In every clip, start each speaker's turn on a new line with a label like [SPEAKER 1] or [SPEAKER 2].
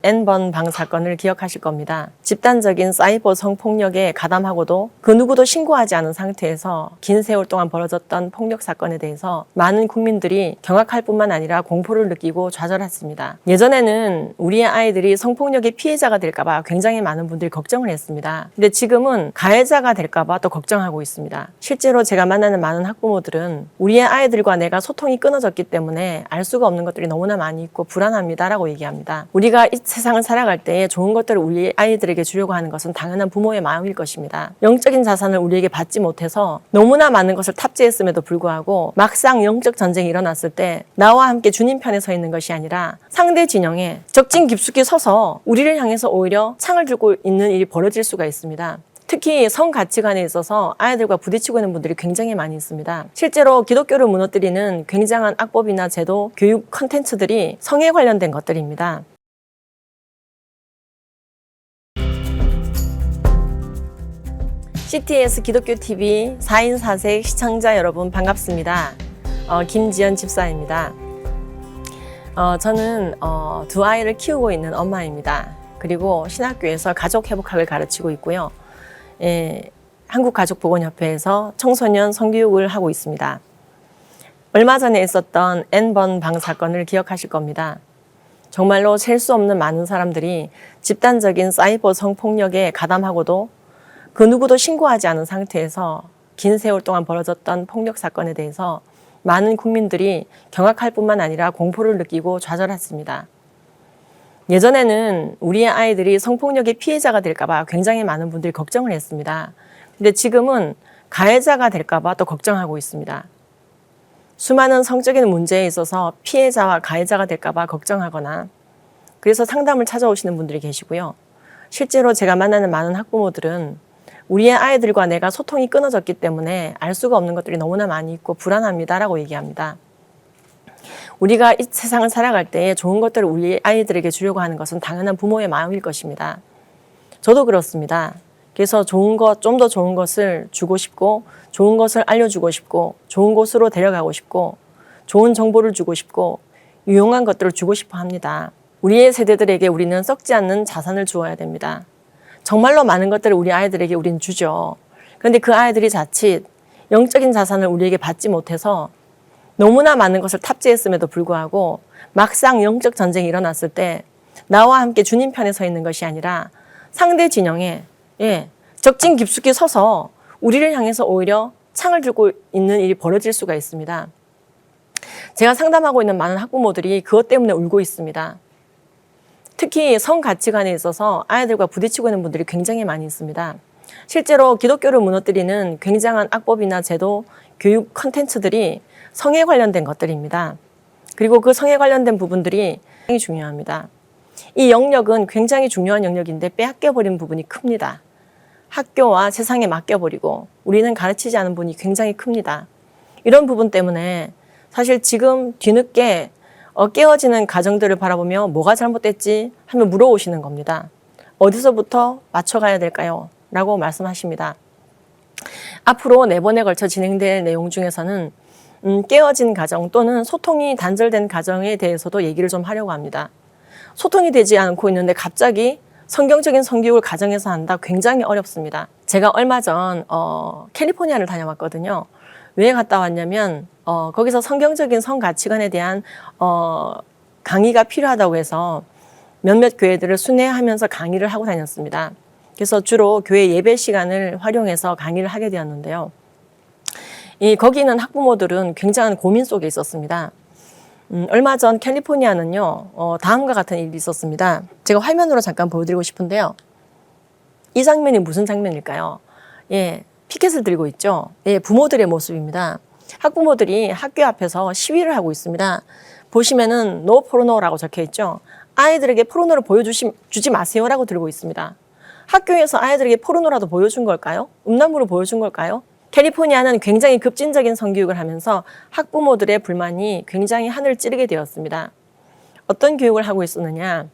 [SPEAKER 1] N번 방 사건을 기억하실 겁니다. 집단적인 사이버 성폭력에 가담하고도 그 누구도 신고하지 않은 상태에서 긴 세월 동안 벌어졌던 폭력 사건에 대해서 많은 국민들이 경악할 뿐만 아니라 공포를 느끼고 좌절했습니다. 예전에는 우리의 아이들이 성폭력의 피해자가 될까 봐 굉장히 많은 분들이 걱정을 했습니다. 근데 지금은 가해자가 될까 봐 또 걱정하고 있습니다. 실제로 제가 만나는 많은 학부모들은 우리의 아이들과 내가 소통이 끊어졌기 때문에 알 수가 없는 것들이 너무나 많이 있고 불안합니다라고 얘기합니다. 우리가 이 세상을 살아갈 때 좋은 것들을 우리 아이들에게 주려고 하는 것은 당연한 부모의 마음일 것입니다. 영적인 자산을 우리에게 받지 못해서 너무나 많은 것을 탑재했음에도 불구하고 막상 영적 전쟁이 일어났을 때 나와 함께 주님 편에 서 있는 것이 아니라 상대 진영에 적진 깊숙이 서서 우리를 향해서 오히려 창을 들고 있는 일이 벌어질 수가 있습니다. 특히 성 가치관에 있어서 아이들과 부딪히고 있는 분들이 굉장히 많이 있습니다. 실제로 기독교를 무너뜨리는 굉장한 악법이나 제도, 교육 콘텐츠들이 성에 관련된 것들입니다. CTS 기독교TV 4인 4색 시청자 여러분 반갑습니다. 김지연 집사입니다. 저는 두 아이를 키우고 있는 엄마입니다. 그리고 신학교에서 가족회복학을 가르치고 있고요. 한국가족보건협회에서 청소년 성교육을 하고 있습니다. 얼마 전에 있었던 N번 방 사건을 기억하실 겁니다. 정말로 셀 수 없는 많은 사람들이 집단적인 사이버 성폭력에 가담하고도 그 누구도 신고하지 않은 상태에서 긴 세월 동안 벌어졌던 폭력 사건에 대해서 많은 국민들이 경악할 뿐만 아니라 공포를 느끼고 좌절했습니다. 예전에는 우리의 아이들이 성폭력의 피해자가 될까 봐 굉장히 많은 분들이 걱정을 했습니다. 근데 지금은 가해자가 될까 봐 또 걱정하고 있습니다. 수많은 성적인 문제에 있어서 피해자와 가해자가 될까 봐 걱정하거나 그래서 상담을 찾아오시는 분들이 계시고요. 실제로 제가 만나는 많은 학부모들은 우리의 아이들과 내가 소통이 끊어졌기 때문에 알 수가 없는 것들이 너무나 많이 있고 불안합니다라고 얘기합니다. 우리가 이 세상을 살아갈 때 좋은 것들을 우리 아이들에게 주려고 하는 것은 당연한 부모의 마음일 것입니다. 저도 그렇습니다. 그래서 좋은 것, 좀 더 좋은 것을 주고 싶고 좋은 것을 알려주고 싶고 좋은 곳으로 데려가고 싶고 좋은 정보를 주고 싶고 유용한 것들을 주고 싶어 합니다. 우리의 세대들에게 우리는 썩지 않는 자산을 주어야 됩니다. 정말로 많은 것들을 우리 아이들에게 우린 주죠. 그런데 그 아이들이 자칫 영적인 자산을 우리에게 받지 못해서 너무나 많은 것을 탑재했음에도 불구하고 막상 영적 전쟁이 일어났을 때 나와 함께 주님 편에 서 있는 것이 아니라 상대 진영에 적진 깊숙이 서서 우리를 향해서 오히려 창을 들고 있는 일이 벌어질 수가 있습니다. 제가 상담하고 있는 많은 학부모들이 그것 때문에 울고 있습니다. 특히 성 가치관에 있어서 아이들과 부딪히고 있는 분들이 굉장히 많이 있습니다. 실제로 기독교를 무너뜨리는 굉장한 악법이나 제도, 교육 콘텐츠들이 성에 관련된 것들입니다. 그리고 그 성에 관련된 부분들이 굉장히 중요합니다. 이 영역은 굉장히 중요한 영역인데 빼앗겨버린 부분이 큽니다. 학교와 세상에 맡겨버리고 우리는 가르치지 않은 부분이 굉장히 큽니다. 이런 부분 때문에 사실 지금 뒤늦게 깨어지는 가정들을 바라보며 뭐가 잘못됐지 하며 물어오시는 겁니다. 어디서부터 맞춰가야 될까요? 라고 말씀하십니다. 앞으로 4번에 걸쳐 진행될 내용 중에서는 깨어진 가정 또는 소통이 단절된 가정에 대해서도 얘기를 좀 하려고 합니다. 소통이 되지 않고 있는데 갑자기 성경적인 성교육을 가정에서 한다 굉장히 어렵습니다. 제가 얼마 전 캘리포니아를 다녀왔거든요. 왜 갔다 왔냐면 거기서 성경적인 성 가치관에 대한 강의가 필요하다고 해서 몇몇 교회들을 순회하면서 강의를 하고 다녔습니다. 그래서 주로 교회 예배 시간을 활용해서 강의를 하게 되었는데요. 거기 있는 학부모들은 굉장한 고민 속에 있었습니다. 얼마 전 캘리포니아는요, 다음과 같은 일이 있었습니다. 제가 화면으로 잠깐 보여드리고 싶은데요. 이 장면이 무슨 장면일까요? 피켓을 들고 있죠. 부모들의 모습입니다. 학부모들이 학교 앞에서 시위를 하고 있습니다. 보시면은 노 포르노라고 적혀 있죠. 아이들에게 포르노를 보여주지 마세요라고 들고 있습니다. 학교에서 아이들에게 포르노라도 보여준 걸까요? 음란물을 보여준 걸까요? 캘리포니아는 굉장히 급진적인 성교육을 하면서 학부모들의 불만이 굉장히 하늘을 찌르게 되었습니다. 어떤 교육을 하고 있었느냐?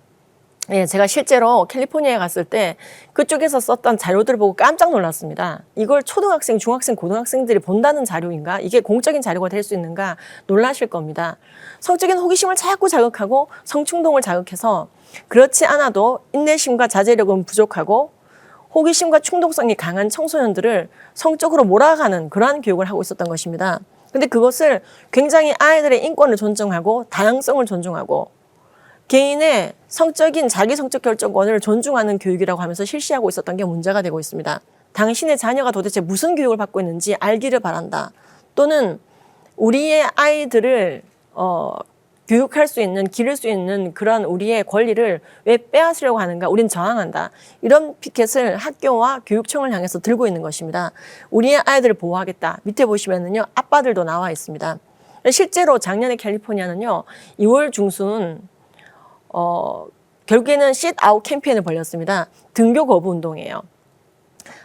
[SPEAKER 1] 제가 실제로 캘리포니아에 갔을 때 그쪽에서 썼던 자료들을 보고 깜짝 놀랐습니다. 이걸 초등학생, 중학생, 고등학생들이 본다는 자료인가? 이게 공적인 자료가 될 수 있는가? 놀라실 겁니다. 성적인 호기심을 자꾸 자극하고 성충동을 자극해서 그렇지 않아도 인내심과 자제력은 부족하고 호기심과 충동성이 강한 청소년들을 성적으로 몰아가는 그러한 교육을 하고 있었던 것입니다. 근데 그것을 굉장히 아이들의 인권을 존중하고 다양성을 존중하고 개인의 자기 성적 결정권을 존중하는 교육이라고 하면서 실시하고 있었던 게 문제가 되고 있습니다. 당신의 자녀가 도대체 무슨 교육을 받고 있는지 알기를 바란다. 또는 우리의 아이들을 교육할 수 있는, 기를 수 있는 그런 우리의 권리를 왜 빼앗으려고 하는가? 우린 저항한다. 이런 피켓을 학교와 교육청을 향해서 들고 있는 것입니다. 우리의 아이들을 보호하겠다. 밑에 보시면은요, 아빠들도 나와 있습니다. 실제로 작년에 캘리포니아는요, 2월 중순, 결국에는 쉿아웃 캠페인을 벌였습니다. 등교 거부 운동이에요.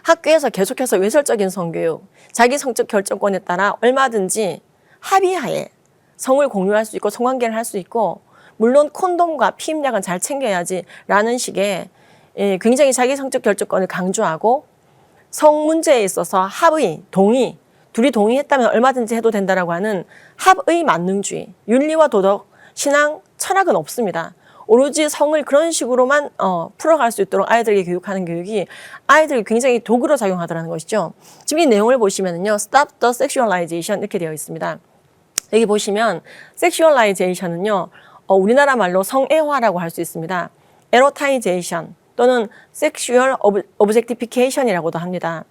[SPEAKER 1] 학교에서 계속해서 외설적인 성교육, 자기 성적 결정권에 따라 얼마든지 합의하에 성을 공유할 수 있고 성관계를 할 수 있고 물론 콘돔과 피임약은 잘 챙겨야지 라는 식의 굉장히 자기 성적 결정권을 강조하고 성 문제에 있어서 합의, 동의, 둘이 동의했다면 얼마든지 해도 된다라고 하는 합의 만능주의, 윤리와 도덕, 신앙, 철학은 없습니다. 오로지 성을 그런 식으로만 풀어갈 수 있도록 아이들에게 교육하는 교육이 아이들이 굉장히 도구로 작용하더라는 것이죠. 지금 이 내용을 보시면은요, Stop the Sexualization 이렇게 되어 있습니다. 여기 보시면 섹슈얼라이제이션은요, 우리나라 말로 성애화라고 할 수 있습니다. 에로타이제이션 또는 섹슈얼 오브젝티피케이션이라고도 합니다.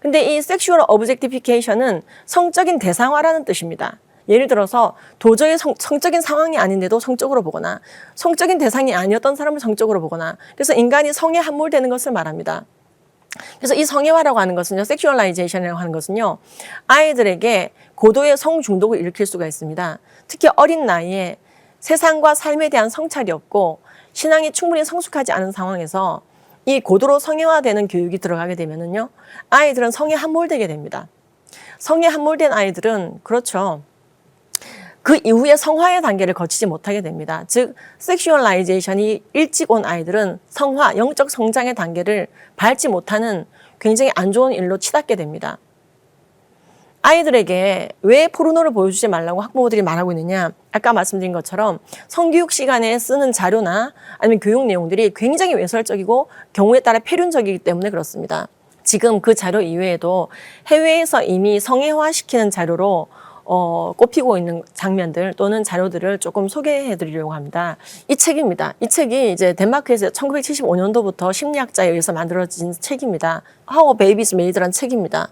[SPEAKER 1] 근데 이 섹슈얼 오브젝티피케이션은 성적인 대상화라는 뜻입니다. 예를 들어서 도저히 성적인 상황이 아닌데도 성적으로 보거나 성적인 대상이 아니었던 사람을 성적으로 보거나 그래서 인간이 성에 함몰되는 것을 말합니다. 그래서 이 성애화라고 하는 것은요, 섹슈얼라이제이션이라고 하는 것은요, 아이들에게 고도의 성 중독을 일으킬 수가 있습니다. 특히 어린 나이에 세상과 삶에 대한 성찰이 없고 신앙이 충분히 성숙하지 않은 상황에서 이 고도로 성애화되는 교육이 들어가게 되면은요, 아이들은 성에 함몰되게 됩니다. 성에 함몰된 아이들은 그렇죠. 그 이후에 성화의 단계를 거치지 못하게 됩니다. 즉, 섹슈얼라이제이션이 일찍 온 아이들은 성화, 영적 성장의 단계를 밟지 못하는 굉장히 안 좋은 일로 치닫게 됩니다. 아이들에게 왜 포르노를 보여주지 말라고 학부모들이 말하고 있느냐? 아까 말씀드린 것처럼 성교육 시간에 쓰는 자료나 아니면 교육 내용들이 굉장히 외설적이고 경우에 따라 폐륜적이기 때문에 그렇습니다. 지금 그 자료 이외에도 해외에서 이미 성애화시키는 자료로 꼽히고 있는 장면들 또는 자료들을 조금 소개해 드리려고 합니다. 이 책입니다. 이 책이 이제 덴마크에서 1975년도부터 심리학자에 의해서 만들어진 책입니다. How a Baby is Made라는 책입니다.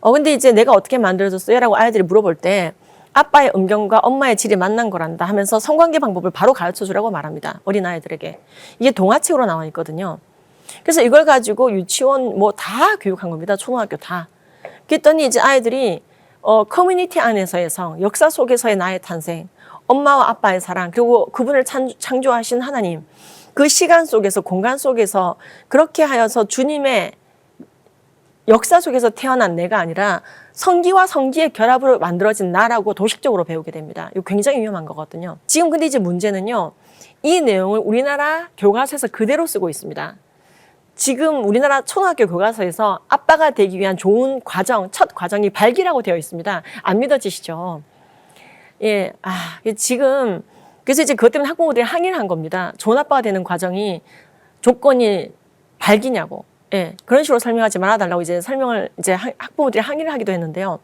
[SPEAKER 1] 근데 이제 내가 어떻게 만들어졌어요? 라고 아이들이 물어볼 때 아빠의 음경과 엄마의 질이 만난 거란다 하면서 성관계 방법을 바로 가르쳐 주라고 말합니다. 어린아이들에게. 이게 동화책으로 나와 있거든요. 그래서 이걸 가지고 유치원 뭐 다 교육한 겁니다. 초등학교 다. 그랬더니 이제 아이들이 커뮤니티 안에서의 성, 역사 속에서의 나의 탄생, 엄마와 아빠의 사랑, 그리고 그분을 창조하신 하나님, 그 시간 속에서, 공간 속에서 그렇게 하여서 주님의 역사 속에서 태어난 내가 아니라 성기와 성기의 결합으로 만들어진 나라고 도식적으로 배우게 됩니다. 이거 굉장히 위험한 거거든요. 지금 근데 이제 문제는요, 이 내용을 우리나라 교과서에서 그대로 쓰고 있습니다. 지금 우리나라 초등학교 교과서에서 아빠가 되기 위한 좋은 과정, 첫 과정이 발기라고 되어 있습니다. 안 믿어지시죠? 예, 지금, 그래서 이제 그것 때문에 학부모들이 항의를 한 겁니다. 좋은 아빠가 되는 과정이 조건이 발기냐고. 예, 그런 식으로 설명하지 말아달라고 이제 학부모들이 항의를 하기도 했는데요.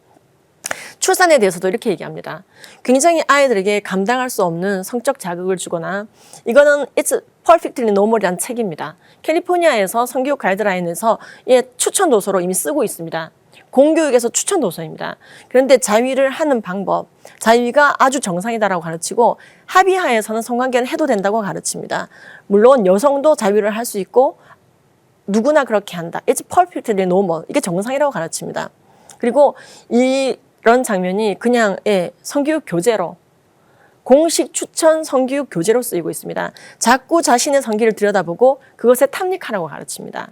[SPEAKER 1] 출산에 대해서도 이렇게 얘기합니다. 굉장히 아이들에게 감당할 수 없는 성적 자극을 주거나 이거는 It's Perfectly Normal이라는 책입니다. 캘리포니아에서 성교육 가이드라인에서 추천 도서로 이미 쓰고 있습니다. 공교육에서 추천 도서입니다. 그런데 자위를 하는 방법, 자위가 아주 정상이다라고 가르치고 합의하에서는 성관계를 해도 된다고 가르칩니다. 물론 여성도 자위를 할 수 있고 누구나 그렇게 한다. It's perfectly normal. 이게 정상이라고 가르칩니다. 그리고 이런 장면이 그냥 성교육 교재로 공식 추천 성교육 교재로 쓰이고 있습니다. 자꾸 자신의 성기를 들여다보고 그것에 탐닉하라고 가르칩니다.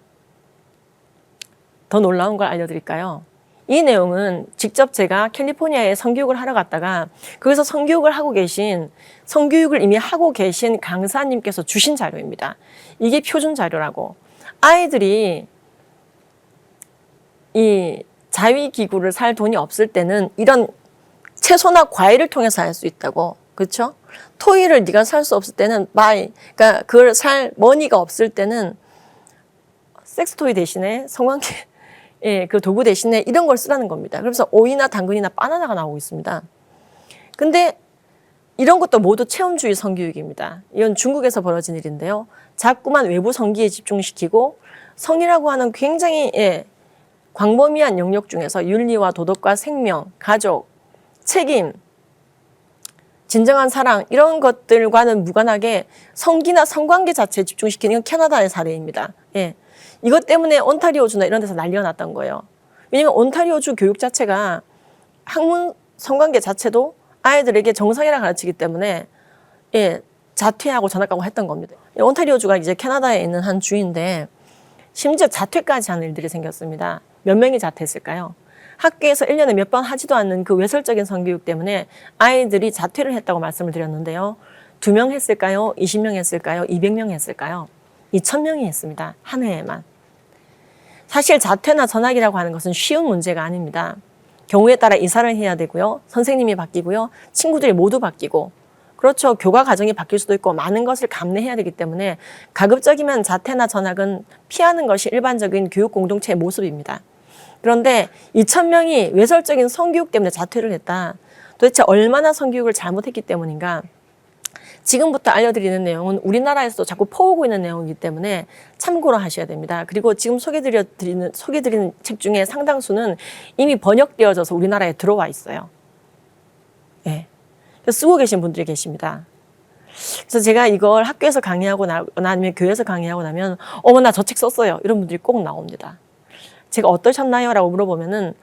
[SPEAKER 1] 더 놀라운 걸 알려드릴까요? 이 내용은 직접 제가 캘리포니아에 성교육을 하러 갔다가 거기서 성교육을 이미 하고 계신 강사님께서 주신 자료입니다. 이게 표준 자료라고. 아이들이 이 자위기구를 살 돈이 없을 때는 이런 채소나 과일을 통해서 할 수 있다고. 그렇죠? 토이를 네가 살 수 없을 때는 buy. 그러니까 그걸 살 머니가 없을 때는 섹스토이 대신에 성관계 예, 그 도구 대신에 이런 걸 쓰라는 겁니다. 그래서 오이나 당근이나 바나나가 나오고 있습니다. 근데 이런 것도 모두 체험주의 성교육입니다. 이건 중국에서 벌어진 일인데요. 자꾸만 외부 성기에 집중시키고 성이라고 하는 굉장히 광범위한 영역 중에서 윤리와 도덕과 생명, 가족, 책임, 진정한 사랑 이런 것들과는 무관하게 성기나 성관계 자체에 집중시키는 건 캐나다의 사례입니다. 이것 때문에 온타리오주나 이런 데서 난리가 났던 거예요. 왜냐하면 온타리오주 교육 자체가 학문 성관계 자체도 아이들에게 정상이라 가르치기 때문에 자퇴하고 전학 가고 했던 겁니다. 온타리오주가 이제 캐나다에 있는 한 주인데 심지어 자퇴까지 하는 일들이 생겼습니다. 몇 명이 자퇴했을까요? 학교에서 1년에 몇 번 하지도 않는 그 외설적인 성교육 때문에 아이들이 자퇴를 했다고 말씀을 드렸는데요. 2명 했을까요? 20명 했을까요? 200명 했을까요? 2,000명이 했습니다. 한 해에만. 사실 자퇴나 전학이라고 하는 것은 쉬운 문제가 아닙니다. 경우에 따라 이사를 해야 되고요. 선생님이 바뀌고요. 친구들이 모두 바뀌고. 그렇죠. 교과 과정이 바뀔 수도 있고 많은 것을 감내해야 되기 때문에 가급적이면 자퇴나 전학은 피하는 것이 일반적인 교육 공동체의 모습입니다. 그런데 2,000명이 외설적인 성교육 때문에 자퇴를 했다. 도대체 얼마나 성교육을 잘못했기 때문인가? 지금부터 알려드리는 내용은 우리나라에서도 자꾸 퍼오고 있는 내용이기 때문에 참고로 하셔야 됩니다. 그리고 지금 소개드리는 책 중에 상당수는 이미 번역되어져서 우리나라에 들어와 있어요. 쓰고 계신 분들이 계십니다. 그래서 제가 이걸 학교에서 강의하고 아니면 교회에서 강의하고 나면 어머 나 저 책 썼어요. 이런 분들이 꼭 나옵니다. 제가 어떠셨나요? 라고 물어보면은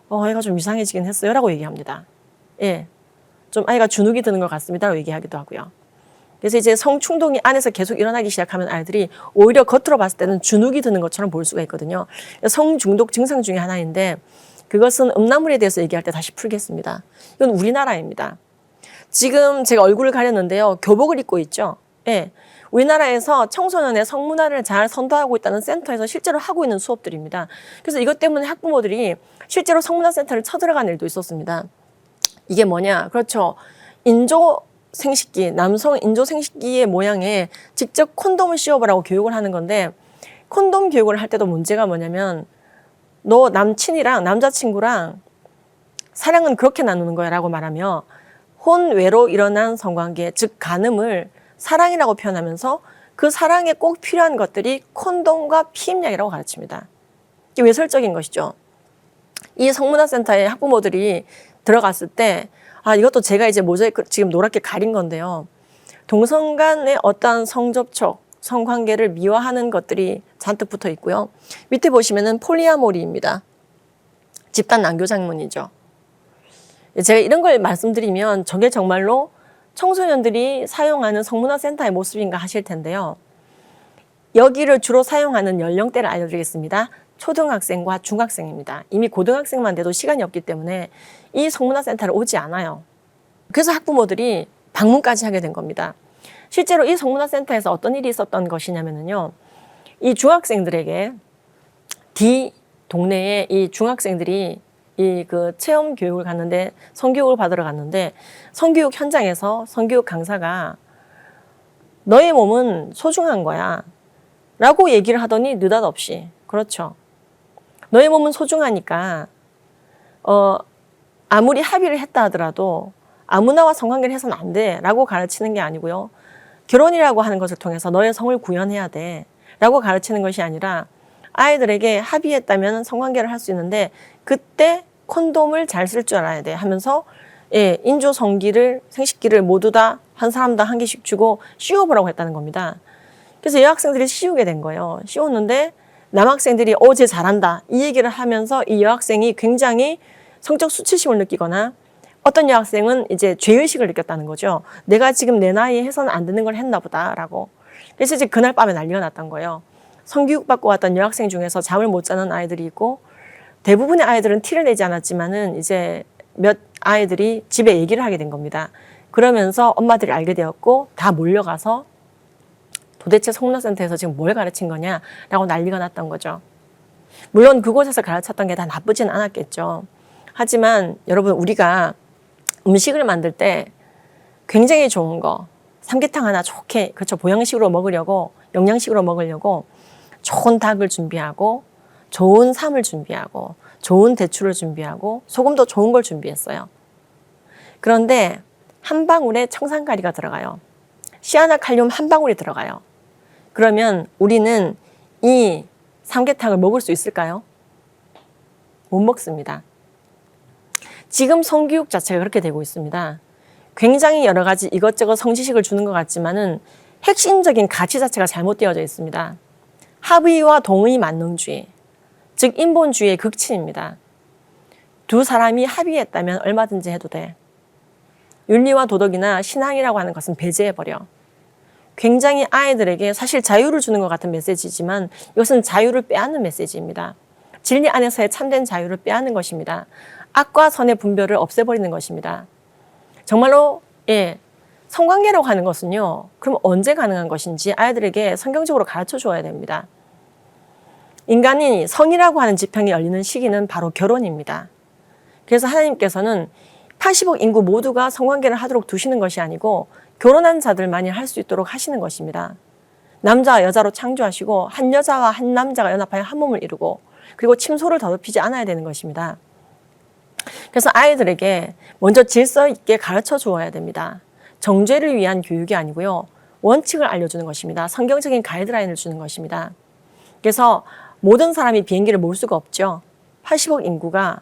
[SPEAKER 1] 아이가 좀 이상해지긴 했어요. 라고 얘기합니다. 좀 아이가 주눅이 드는 것 같습니다. 라고 얘기하기도 하고요. 그래서 이제 성충동이 안에서 계속 일어나기 시작하면 아이들이 오히려 겉으로 봤을 때는 주눅이 드는 것처럼 보일 수가 있거든요. 성중독 증상 중에 하나인데 그것은 음란물에 대해서 얘기할 때 다시 풀겠습니다. 이건 우리나라입니다. 지금 제가 얼굴을 가렸는데요. 교복을 입고 있죠. 우리나라에서 청소년의 성문화를 잘 선도하고 있다는 센터에서 실제로 하고 있는 수업들입니다. 그래서 이것 때문에 학부모들이 실제로 성문화센터를 쳐들어간 일도 있었습니다. 이게 뭐냐? 그렇죠. 인조 생식기, 남성 인조 생식기의 모양에 직접 콘돔을 씌워보라고 교육을 하는 건데 콘돔 교육을 할 때도 문제가 뭐냐면 너 남자친구랑 사랑은 그렇게 나누는 거야 라고 말하며 혼외로 일어난 성관계, 즉 간음을 사랑이라고 표현하면서 그 사랑에 꼭 필요한 것들이 콘돔과 피임약이라고 가르칩니다. 이게 외설적인 것이죠. 이 성문화센터에 학부모들이 들어갔을 때 이것도 제가 이제 모자이크 지금 노랗게 가린 건데요. 동성 간의 어떠한 성접촉, 성관계를 미화하는 것들이 잔뜩 붙어 있고요. 밑에 보시면은 폴리아모리입니다. 집단 난교장문이죠. 제가 이런 걸 말씀드리면 저게 정말로 청소년들이 사용하는 성문화센터의 모습인가 하실 텐데요. 여기를 주로 사용하는 연령대를 알려드리겠습니다. 초등학생과 중학생입니다. 이미 고등학생만 돼도 시간이 없기 때문에 이 성문화센터를 오지 않아요. 그래서 학부모들이 방문까지 하게 된 겁니다. 실제로 이 성문화센터에서 어떤 일이 있었던 것이냐면요. 이 중학생들에게 동네에 이 중학생들이 그 체험 교육을 갔는데 성교육을 받으러 갔는데 성교육 현장에서 성교육 강사가 너의 몸은 소중한 거야 라고 얘기를 하더니 느닷없이 그렇죠. 너의 몸은 소중하니까 아무리 합의를 했다 하더라도 아무나와 성관계를 해서는 안 돼 라고 가르치는 게 아니고요. 결혼이라고 하는 것을 통해서 너의 성을 구현해야 돼 라고 가르치는 것이 아니라 아이들에게 합의했다면 성관계를 할 수 있는데 그때 콘돔을 잘 쓸 줄 알아야 돼 하면서 인조 성기를 생식기를 모두 다 한 사람당 한 개씩 주고 씌워보라고 했다는 겁니다. 그래서 여학생들이 씌우게 된 거예요. 씌웠는데 남학생들이 쟤 잘한다 이 얘기를 하면서 이 여학생이 굉장히 성적 수치심을 느끼거나 어떤 여학생은 이제 죄의식을 느꼈다는 거죠. 내가 지금 내 나이에 해서는 안 되는 걸 했나 보다라고. 그래서 이제 그날 밤에 난리가 났던 거예요. 성교육 받고 왔던 여학생 중에서 잠을 못 자는 아이들이 있고 대부분의 아이들은 티를 내지 않았지만은 이제 몇 아이들이 집에 얘기를 하게 된 겁니다. 그러면서 엄마들이 알게 되었고 다 몰려가서 도대체 성문화센터에서 지금 뭘 가르친 거냐라고 난리가 났던 거죠. 물론 그곳에서 가르쳤던 게 다 나쁘진 않았겠죠. 하지만 여러분 우리가 음식을 만들 때 굉장히 좋은 거, 삼계탕 하나 좋게, 그렇죠. 보양식으로 먹으려고, 영양식으로 먹으려고 좋은 닭을 준비하고, 좋은 쌈을 준비하고, 좋은 대추를 준비하고, 소금도 좋은 걸 준비했어요. 그런데 한 방울에 청산가리가 들어가요. 시아나칼륨 한 방울이 들어가요. 그러면 우리는 이 삼계탕을 먹을 수 있을까요? 못 먹습니다. 지금 성교육 자체가 그렇게 되고 있습니다. 굉장히 여러 가지 이것저것 성지식을 주는 것 같지만은 핵심적인 가치 자체가 잘못되어져 있습니다. 합의와 동의 만능주의, 즉 인본주의의 극치입니다. 두 사람이 합의했다면 얼마든지 해도 돼. 윤리와 도덕이나 신앙이라고 하는 것은 배제해버려. 굉장히 아이들에게 사실 자유를 주는 것 같은 메시지지만 이것은 자유를 빼앗는 메시지입니다. 진리 안에서의 참된 자유를 빼앗는 것입니다. 악과 선의 분별을 없애버리는 것입니다. 정말로 성관계라고 하는 것은요. 그럼 언제 가능한 것인지 아이들에게 성경적으로 가르쳐 줘야 됩니다. 인간이 성이라고 하는 지평이 열리는 시기는 바로 결혼입니다. 그래서 하나님께서는 80억 인구 모두가 성관계를 하도록 두시는 것이 아니고 결혼한 자들만이 할 수 있도록 하시는 것입니다. 남자와 여자로 창조하시고 한 여자와 한 남자가 연합하여 한 몸을 이루고 그리고 침소를 더럽히지 않아야 되는 것입니다. 그래서 아이들에게 먼저 질서 있게 가르쳐 주어야 됩니다. 정죄를 위한 교육이 아니고요. 원칙을 알려주는 것입니다. 성경적인 가이드라인을 주는 것입니다. 그래서 모든 사람이 비행기를 몰 수가 없죠. 80억 인구가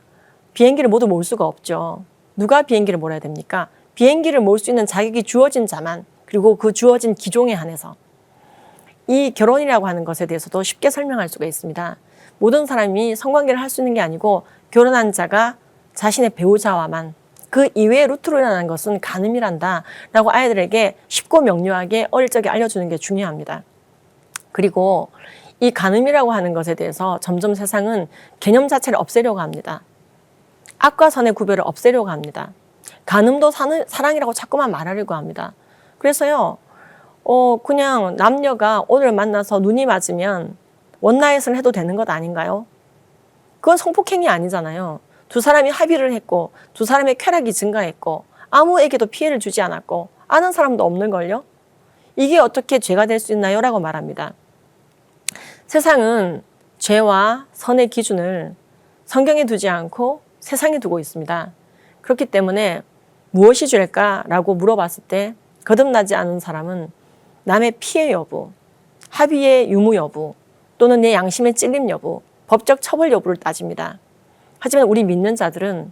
[SPEAKER 1] 비행기를 모두 몰 수가 없죠. 누가 비행기를 몰아야 됩니까? 비행기를 몰 수 있는 자격이 주어진 자만, 그리고 그 주어진 기종에 한해서. 이 결혼이라고 하는 것에 대해서도 쉽게 설명할 수가 있습니다. 모든 사람이 성관계를 할 수 있는 게 아니고 결혼한 자가 자신의 배우자와만, 그 이외의 루트로 일어나는 것은 간음이란다 라고 아이들에게 쉽고 명료하게 어릴 적에 알려주는 게 중요합니다. 그리고 이 간음이라고 하는 것에 대해서 점점 세상은 개념 자체를 없애려고 합니다. 악과 선의 구별을 없애려고 합니다. 간음도 사랑이라고 자꾸만 말하려고 합니다. 그래서요, 그냥 남녀가 오늘 만나서 눈이 맞으면 원나잇을 해도 되는 것 아닌가요? 그건 성폭행이 아니잖아요. 두 사람이 합의를 했고, 두 사람의 쾌락이 증가했고, 아무에게도 피해를 주지 않았고, 아는 사람도 없는걸요? 이게 어떻게 죄가 될 수 있나요? 라고 말합니다. 세상은 죄와 선의 기준을 성경에 두지 않고 세상에 두고 있습니다. 그렇기 때문에 무엇이 죄일까라고 물어봤을 때 거듭나지 않은 사람은 남의 피해 여부, 합의의 유무 여부, 또는 내 양심의 찔림 여부, 법적 처벌 여부를 따집니다. 하지만 우리 믿는 자들은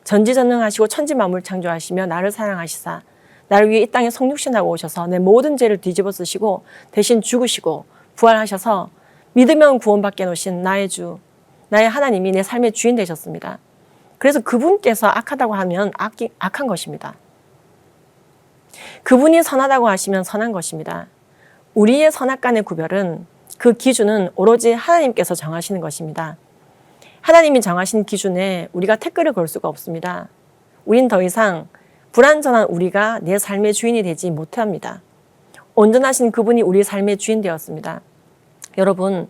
[SPEAKER 1] 전지전능하시고 천지만물 창조하시며 나를 사랑하시사 나를 위해 이 땅에 성육신하고 오셔서 내 모든 죄를 뒤집어 쓰시고 대신 죽으시고 부활하셔서 믿으면 구원받게 놓으신 나의 주, 나의 하나님이 내 삶의 주인 되셨습니다. 그래서 그분께서 악하다고 하면 악한 것입니다. 그분이 선하다고 하시면 선한 것입니다. 우리의 선악간의 구별은, 그 기준은 오로지 하나님께서 정하시는 것입니다. 하나님이 정하신 기준에 우리가 태클을 걸 수가 없습니다. 우린 더 이상 불완전한 우리가 내 삶의 주인이 되지 못합니다. 온전하신 그분이 우리 삶의 주인 되었습니다. 여러분,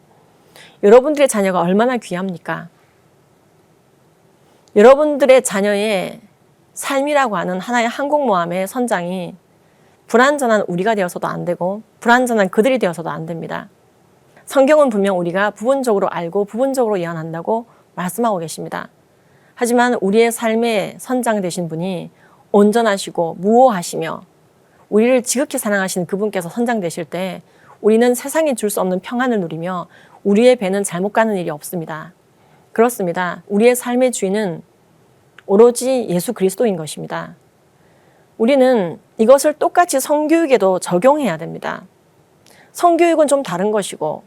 [SPEAKER 1] 여러분들의 자녀가 얼마나 귀합니까? 여러분들의 자녀의 삶이라고 하는 하나의 항공모함의 선장이 불완전한 우리가 되어서도 안 되고 불완전한 그들이 되어서도 안 됩니다. 성경은 분명 우리가 부분적으로 알고 부분적으로 예언한다고 말씀하고 계십니다. 하지만 우리의 삶의 선장 되신 분이 온전하시고 무오하시며 우리를 지극히 사랑하시는 그분께서 선장 되실 때 우리는 세상이 줄 수 없는 평안을 누리며 우리의 배는 잘못 가는 일이 없습니다. 그렇습니다. 우리의 삶의 주인은 오로지 예수 그리스도인 것입니다. 우리는 이것을 똑같이 성교육에도 적용해야 됩니다. 성교육은 좀 다른 것이고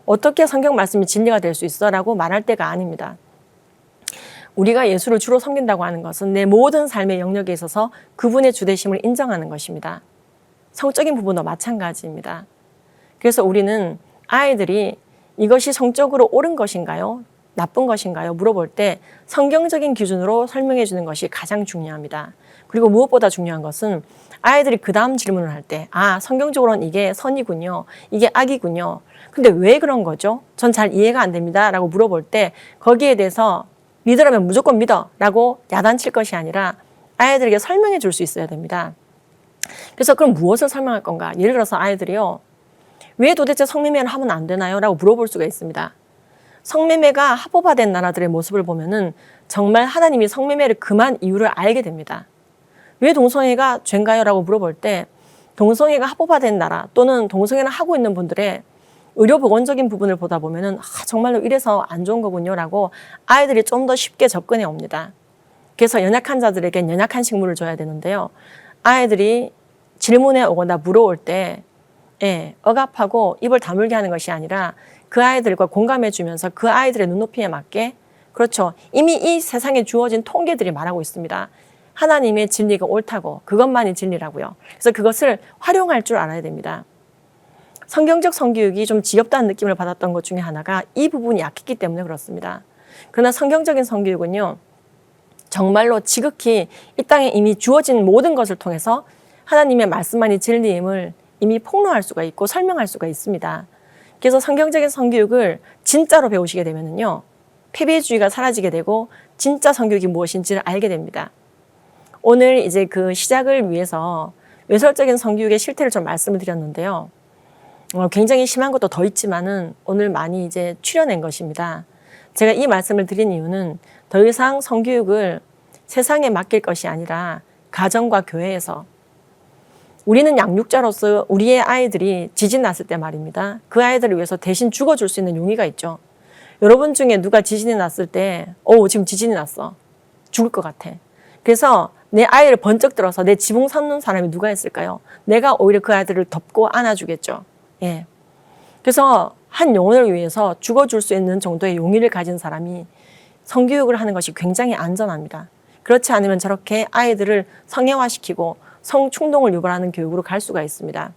[SPEAKER 1] 어떻게 성경 말씀이 진리가 될 수 있어? 라고 말할 때가 아닙니다. 우리가 예수를 주로 섬긴다고 하는 것은 내 모든 삶의 영역에 있어서 그분의 주되심을 인정하는 것입니다. 성적인 부분도 마찬가지입니다. 그래서 우리는 아이들이 이것이 성적으로 옳은 것인가요? 나쁜 것인가요? 물어볼 때 성경적인 기준으로 설명해 주는 것이 가장 중요합니다. 그리고 무엇보다 중요한 것은 아이들이 그 다음 질문을 할 때 성경적으로는 이게 선이군요. 이게 악이군요. 근데 왜 그런 거죠? 전 잘 이해가 안 됩니다. 라고 물어볼 때 거기에 대해서 믿으라면 무조건 믿어 라고 야단칠 것이 아니라 아이들에게 설명해 줄 수 있어야 됩니다. 그래서 그럼 무엇을 설명할 건가? 예를 들어서 아이들이요. 왜 도대체 성매매를 하면 안 되나요? 라고 물어볼 수가 있습니다. 성매매가 합법화된 나라들의 모습을 보면은 정말 하나님이 성매매를 금한 이유를 알게 됩니다. 왜 동성애가 죄인가요? 라고 물어볼 때 동성애가 합법화된 나라 또는 동성애를 하고 있는 분들의 의료보건적인 부분을 보다 보면은 정말로 이래서 안 좋은 거군요 라고 아이들이 좀 더 쉽게 접근해 옵니다. 그래서 연약한 자들에겐 연약한 식물을 줘야 되는데요. 아이들이 질문에 오거나 물어올 때 억압하고 입을 다물게 하는 것이 아니라 그 아이들과 공감해 주면서 그 아이들의 눈높이에 맞게 그렇죠. 이미 이 세상에 주어진 통계들이 말하고 있습니다. 하나님의 진리가 옳다고 그것만이 진리라고요. 그래서 그것을 활용할 줄 알아야 됩니다. 성경적 성교육이 좀 지겹다는 느낌을 받았던 것 중에 하나가 이 부분이 약했기 때문에 그렇습니다. 그러나 성경적인 성교육은요. 정말로 지극히 이 땅에 이미 주어진 모든 것을 통해서 하나님의 말씀만이 진리임을 이미 폭로할 수가 있고 설명할 수가 있습니다. 그래서 성경적인 성교육을 진짜로 배우시게 되면요. 패배주의가 사라지게 되고 진짜 성교육이 무엇인지를 알게 됩니다. 오늘 이제 그 시작을 위해서 외설적인 성교육의 실태를 좀 말씀을 드렸는데요. 굉장히 심한 것도 더 있지만은 오늘 많이 이제 추려낸 것입니다. 제가 이 말씀을 드린 이유는 더 이상 성교육을 세상에 맡길 것이 아니라 가정과 교회에서 우리는 양육자로서 우리의 아이들이 지진 났을 때 말입니다. 그 아이들을 위해서 대신 죽어줄 수 있는 용의가 있죠. 여러분 중에 누가 지진이 났을 때 지금 지진이 났어. 죽을 것 같아. 그래서 내 아이를 번쩍 들어서 내 지붕 삼는 사람이 누가 있을까요? 내가 오히려 그 아이들을 덮고 안아주겠죠. 예. 그래서 한 영혼을 위해서 죽어줄 수 있는 정도의 용의를 가진 사람이 성교육을 하는 것이 굉장히 안전합니다. 그렇지 않으면 저렇게 아이들을 성애화시키고 성충동을 유발하는 교육으로 갈 수가 있습니다.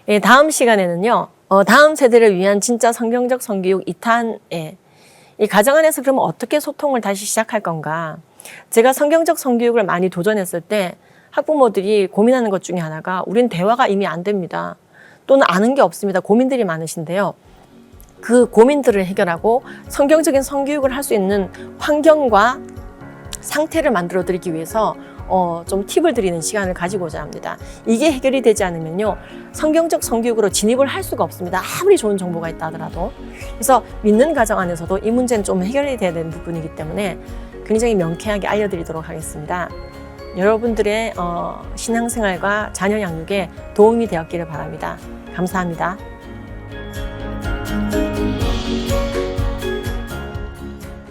[SPEAKER 1] 예, 다음 시간에는요. 다음 세대를 위한 진짜 성경적 성교육 2탄에 이 가정 안에서 그러면 어떻게 소통을 다시 시작할 건가? 제가 성경적 성교육을 많이 도전했을 때 학부모들이 고민하는 것 중에 하나가 우린 대화가 이미 안 됩니다. 또는 아는 게 없습니다. 고민들이 많으신데요. 그 고민들을 해결하고 성경적인 성교육을 할 수 있는 환경과 상태를 만들어 드리기 위해서 좀 팁을 드리는 시간을 가지고자 합니다. 이게 해결이 되지 않으면요. 성경적 성교육으로 진입을 할 수가 없습니다. 아무리 좋은 정보가 있다 하더라도. 그래서 믿는 가정 안에서도 이 문제는 좀 해결이 돼야 되는 부분이기 때문에 굉장히 명쾌하게 알려드리도록 하겠습니다. 여러분들의 신앙생활과 자녀 양육에 도움이 되었기를 바랍니다. 감사합니다.